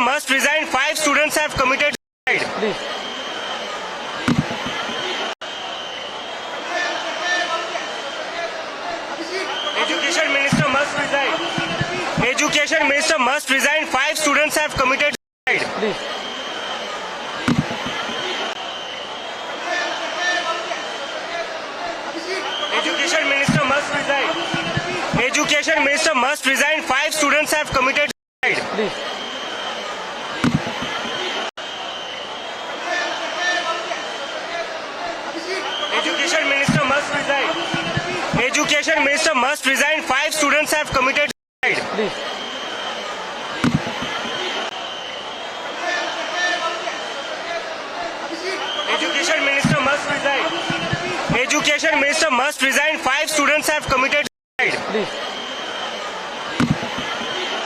must resign. 5 students have committed suicide. Please. Education Minister must resign. Education Minister must resign. 5 students have committed suicide. Please. Education Minister must resign. Education Minister must resign. 5 students have committed suicide. Please. Education Minister must resign. Education Minister must resign. 5 students have committed suicide. Please. Education Minister must resign. Education Minister must resign. 5 students have committed suicide. Please.